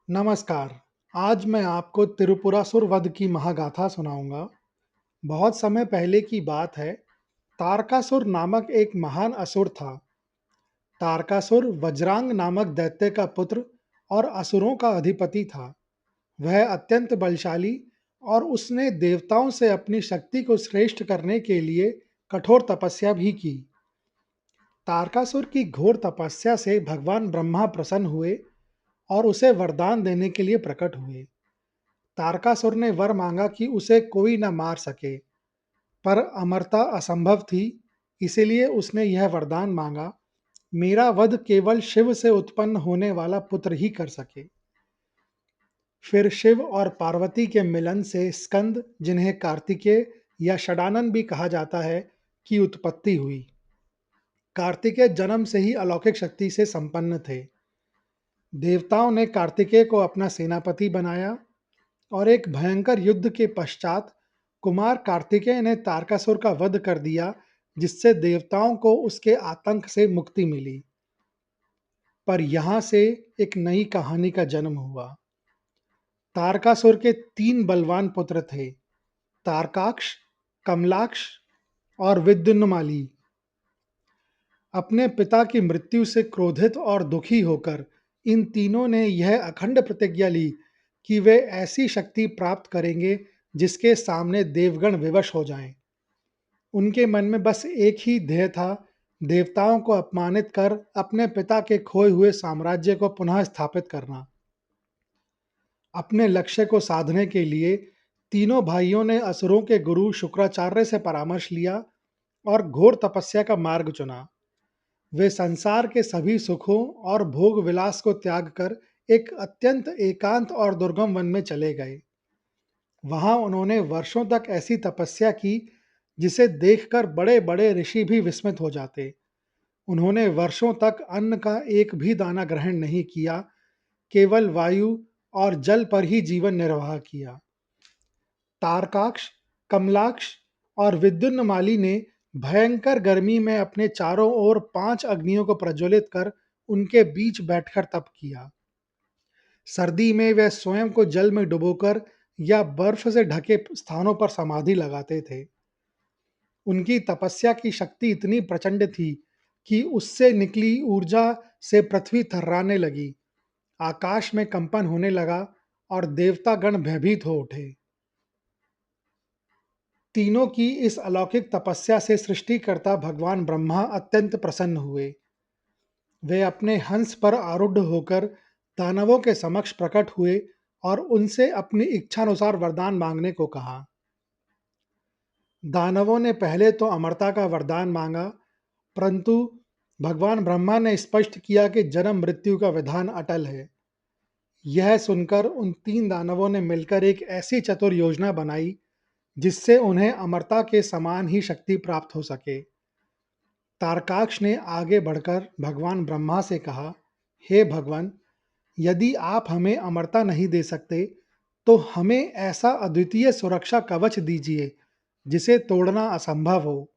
नमस्कार। आज मैं आपको त्रिपुरासुर वध की महागाथा सुनाऊंगा। बहुत समय पहले की बात है। तारकासुर नामक एक महान असुर था। तारकासुर वज्रांग नामक दैत्य का पुत्र और असुरों का अधिपति था। वह अत्यंत बलशाली और उसने देवताओं से अपनी शक्ति को श्रेष्ठ करने के लिए कठोर तपस्या भी की। तारकासुर की घोर तपस्या से भगवान ब्रह्मा प्रसन्न हुए और उसे वरदान देने के लिए प्रकट हुए। तारकासुर ने वर मांगा कि उसे कोई न मार सके, पर अमरता असंभव थी, इसीलिए उसने यह वरदान मांगा, मेरा वध केवल शिव से उत्पन्न होने वाला पुत्र ही कर सके। फिर शिव और पार्वती के मिलन से स्कंद, जिन्हें कार्तिकेय या षडानन भी कहा जाता है, की उत्पत्ति हुई। कार्तिकेय जन्म से ही अलौकिक शक्ति से संपन्न थे। देवताओं ने कार्तिकेय को अपना सेनापति बनाया और एक भयंकर युद्ध के पश्चात कुमार कार्तिकेय ने तारकासुर का वध कर दिया, जिससे देवताओं को उसके आतंक से मुक्ति मिली। पर यहाँ से एक नई कहानी का जन्म हुआ। तारकासुर के 3 बलवान पुत्र थे, तारकाक्ष, कमलाक्ष और विद्युन्माली। अपने पिता की मृत्यु से क्रोधित और दुखी होकर इन तीनों ने यह अखंड प्रतिज्ञा ली कि वे ऐसी शक्ति प्राप्त करेंगे जिसके सामने देवगण विवश हो जाएं। उनके मन में बस एक ही ध्येय था, देवताओं को अपमानित कर अपने पिता के खोए हुए साम्राज्य को पुनः स्थापित करना। अपने लक्ष्य को साधने के लिए तीनों भाइयों ने असुरों के गुरु शुक्राचार्य से परामर्श लिया और घोर तपस्या का मार्ग चुना। वे संसार के सभी सुखों और भोग विलास को त्याग कर एक अत्यंत एकांत और दुर्गम वन में चले गए। वहां उन्होंने वर्षों तक ऐसी तपस्या की जिसे देखकर बड़े बड़े ऋषि भी विस्मित हो जाते। उन्होंने वर्षों तक अन्न का एक भी दाना ग्रहण नहीं किया, केवल वायु और जल पर ही जीवन निर्वाह किया। तारकाक्ष, कमलाक्ष और विद्युन्माली ने भयंकर गर्मी में अपने चारों ओर 5 अग्नियों को प्रज्वलित कर उनके बीच बैठकर तप किया। सर्दी में वे स्वयं को जल में डुबोकर या बर्फ से ढके स्थानों पर समाधि लगाते थे। उनकी तपस्या की शक्ति इतनी प्रचंड थी कि उससे निकली ऊर्जा से पृथ्वी थर्राने लगी, आकाश में कंपन होने लगा और देवतागण भयभीत हो उठे। तीनों की इस अलौकिक तपस्या से सृष्टिकर्ता भगवान ब्रह्मा अत्यंत प्रसन्न हुए। वे अपने हंस पर आरूढ़ होकर दानवों के समक्ष प्रकट हुए और उनसे अपनी इच्छानुसार वरदान मांगने को कहा। दानवों ने पहले तो अमरता का वरदान मांगा, परंतु भगवान ब्रह्मा ने स्पष्ट किया कि जन्म मृत्यु का विधान अटल है। यह सुनकर उन 3 दानवों ने मिलकर एक ऐसी चतुर योजना बनाई जिससे उन्हें अमरता के समान ही शक्ति प्राप्त हो सके। तारकाक्ष ने आगे बढ़कर भगवान ब्रह्मा से कहा, हे भगवान, यदि आप हमें अमरता नहीं दे सकते, तो हमें ऐसा अद्वितीय सुरक्षा कवच दीजिए जिसे तोड़ना असंभव हो।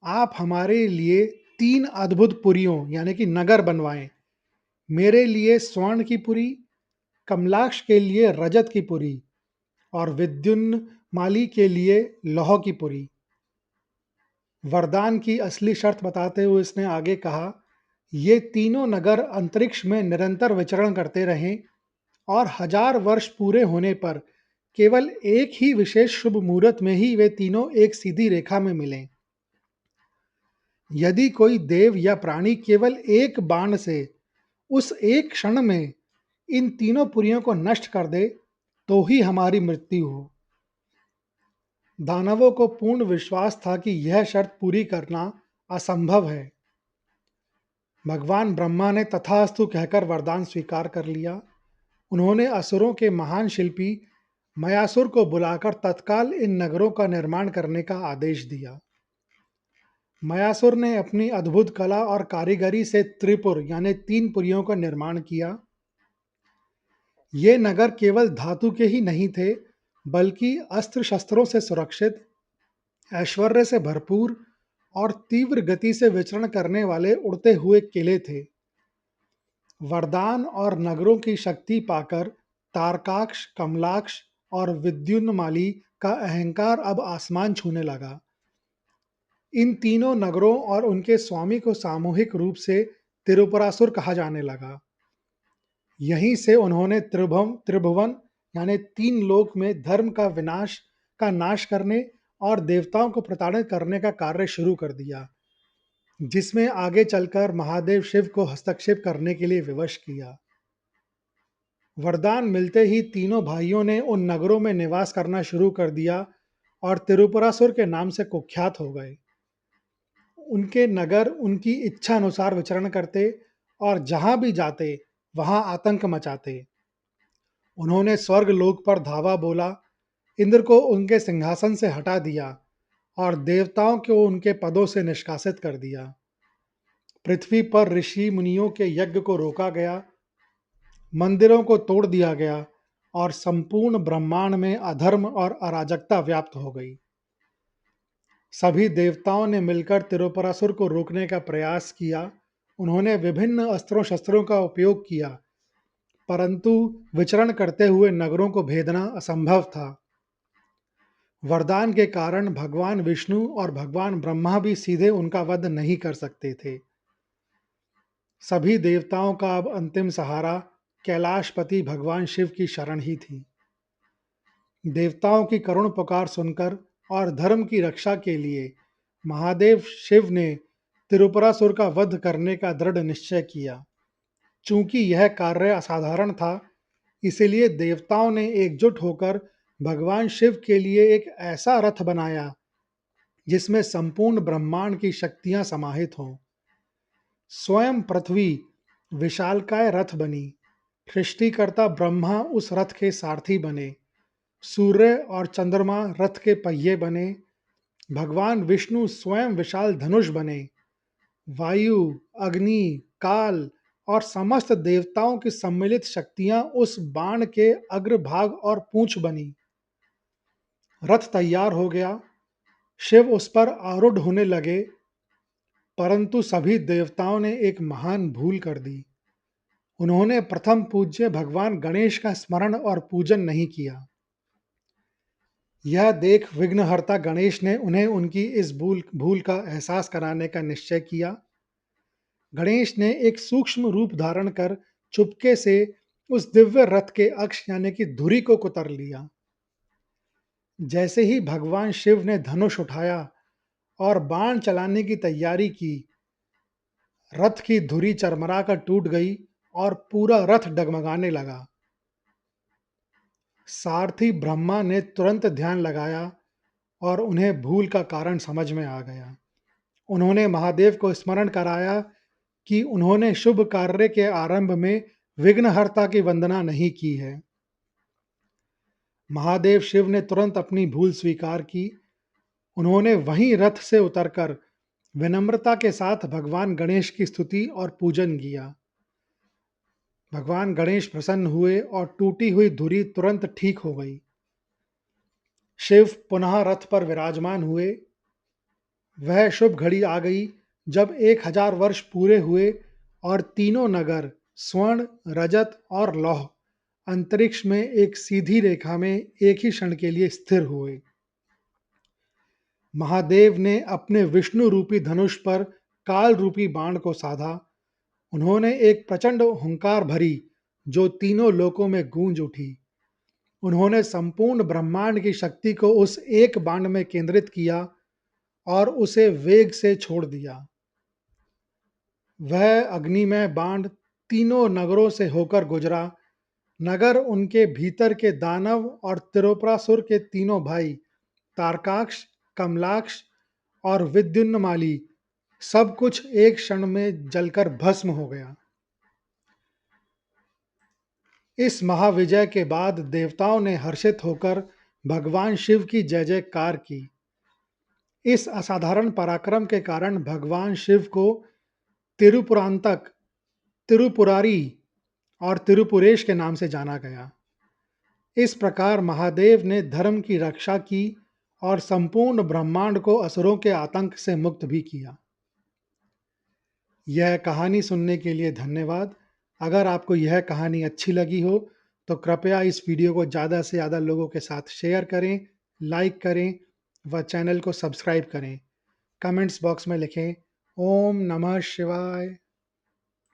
आप हमारे लिए 3 अद्भुत पुरियों यानी कि नगर बनवाएं। मेरे लिए स्वर्ण की पुरी, कमलाक्ष के लिए रजत की पुरी और विद्युन्माली के लिए लौह की पुरी। वरदान की असली शर्त बताते हुए इसने आगे कहा, ये तीनों नगर अंतरिक्ष में निरंतर विचरण करते रहें और 1000 वर्ष पूरे होने पर केवल एक ही विशेष शुभ मुहूर्त में ही वे तीनों एक सीधी रेखा में मिलें। यदि कोई देव या प्राणी केवल एक बाण से उस एक क्षण में इन तीनों पुरियों को नष्ट कर दे, तो ही हमारी मृत्यु हो। दानवों को पूर्ण विश्वास था कि यह शर्त पूरी करना असंभव है। भगवान ब्रह्मा ने तथास्तु कहकर वरदान स्वीकार कर लिया। उन्होंने असुरों के महान शिल्पी मयासुर को बुलाकर तत्काल इन नगरों का निर्माण करने का आदेश दिया। मयासुर ने अपनी अद्भुत कला और कारीगरी से त्रिपुर यानी 3 पुरियों का निर्माण किया। ये नगर केवल धातु के ही नहीं थे, बल्कि अस्त्र शस्त्रों से सुरक्षित, ऐश्वर्य से भरपूर और तीव्र गति से विचरण करने वाले उड़ते हुए किले थे। वरदान और नगरों की शक्ति पाकर तारकाक्ष, कमलाक्ष और विद्युन्माली का अहंकार अब आसमान छूने लगा। इन तीनों नगरों और उनके स्वामी को सामूहिक रूप से तिरुपरासुर कहा जाने लगा। यहीं से उन्होंने त्रिभुवन यानी तीन लोक में धर्म का नाश करने और देवताओं को प्रताड़ित करने का कार्य शुरू कर दिया, जिसमें आगे चलकर महादेव शिव को हस्तक्षेप करने के लिए विवश किया। वरदान मिलते ही तीनों भाइयों ने उन नगरों में निवास करना शुरू कर दिया और तिरुपरासुर के नाम से कुख्यात हो गए। उनके नगर उनकी इच्छा अनुसार विचरण करते और जहां भी जाते वहां आतंक मचाते। उन्होंने स्वर्ग लोक पर धावा बोला, इंद्र को उनके सिंहासन से हटा दिया और देवताओं को उनके पदों से निष्कासित कर दिया। पृथ्वी पर ऋषि मुनियों के यज्ञ को रोका गया, मंदिरों को तोड़ दिया गया और संपूर्ण ब्रह्मांड में अधर्म और अराजकता व्याप्त हो गई। सभी देवताओं ने मिलकर तिरुपरासुर को रोकने का प्रयास किया। उन्होंने विभिन्न अस्त्रों शस्त्रों का उपयोग किया, परंतु विचरण करते हुए नगरों को भेदना असंभव था। वरदान के कारण भगवान विष्णु और भगवान ब्रह्मा भी सीधे उनका वध नहीं कर सकते थे। सभी देवताओं का अब अंतिम सहारा कैलाशपति भगवान शिव की शरण ही थी। देवताओं की करुण पुकार सुनकर और धर्म की रक्षा के लिए महादेव शिव ने तिरुपरासुर का वध करने का दृढ़ निश्चय किया। चूंकि यह कार्य असाधारण था, इसलिए देवताओं ने एकजुट होकर भगवान शिव के लिए एक ऐसा रथ बनाया जिसमें संपूर्ण ब्रह्मांड की शक्तियां समाहित हों। स्वयं पृथ्वी विशालकाय रथ बनी, सृष्टिकर्ता ब्रह्मा उस रथ के सारथी बने, सूर्य और चंद्रमा रथ के पहिए बने, भगवान विष्णु स्वयं विशाल धनुष बने, वायु, अग्नि, काल और समस्त देवताओं की सम्मिलित शक्तियां उस बाण के अग्रभाग और पूंछ बनी। रथ तैयार हो गया, शिव उस पर आरूढ़ होने लगे, परंतु सभी देवताओं ने एक महान भूल कर दी। उन्होंने प्रथम पूज्य भगवान गणेश का स्मरण और पूजन नहीं किया। यह देख विघ्नहर्ता गणेश ने उन्हें उनकी इस भूल का एहसास कराने का निश्चय किया। गणेश ने एक सूक्ष्म रूप धारण कर चुपके से उस दिव्य रथ के अक्ष यानी कि धुरी को कुतर लिया। जैसे ही भगवान शिव ने धनुष उठाया और बाण चलाने की तैयारी की, रथ की धुरी चरमरा कर टूट गई और पूरा रथ डगमगाने लगा। सारथी ब्रह्मा ने तुरंत ध्यान लगाया और उन्हें भूल का कारण समझ में आ गया। उन्होंने महादेव को स्मरण कराया कि उन्होंने शुभ कार्य के आरंभ में विघ्नहर्ता की वंदना नहीं की है। महादेव शिव ने तुरंत अपनी भूल स्वीकार की। उन्होंने वहीं रथ से उतरकर विनम्रता के साथ भगवान गणेश की स्तुति और पूजन किया। भगवान गणेश प्रसन्न हुए और टूटी हुई धुरी तुरंत ठीक हो गई। शिव पुनः रथ पर विराजमान हुए। वह शुभ घड़ी आ गई जब 1000 वर्ष पूरे हुए और तीनों नगर स्वर्ण, रजत और लौह अंतरिक्ष में एक सीधी रेखा में एक ही क्षण के लिए स्थिर हुए। महादेव ने अपने विष्णु रूपी धनुष पर काल रूपी बाण को साधा। उन्होंने एक प्रचंड हुंकार भरी जो तीनों लोकों में गूंज उठी। उन्होंने संपूर्ण ब्रह्मांड की शक्ति को उस एक बाण में केंद्रित किया और उसे वेग से छोड़ दिया। वह अग्निमय बाण तीनों नगरों से होकर गुजरा। नगर, उनके भीतर के दानव और तिरुपरासुर के तीनों भाई तारकाक्ष, कमलाक्ष और विद्युन्माली सब कुछ एक क्षण में जलकर भस्म हो गया। इस महाविजय के बाद देवताओं ने हर्षित होकर भगवान शिव की जय जयकार की। इस असाधारण पराक्रम के कारण भगवान शिव को तिरुपुरांतक, तिरुपुरारी और तिरुपुरेश के नाम से जाना गया। इस प्रकार महादेव ने धर्म की रक्षा की और संपूर्ण ब्रह्मांड को असुरों के आतंक से मुक्त भी किया। यह कहानी सुनने के लिए धन्यवाद। अगर आपको यह कहानी अच्छी लगी हो, तो कृपया इस वीडियो को ज़्यादा से ज़्यादा लोगों के साथ शेयर करें, लाइक करें व चैनल को सब्सक्राइब करें। कमेंट्स बॉक्स में लिखें, ओम नमः शिवाय।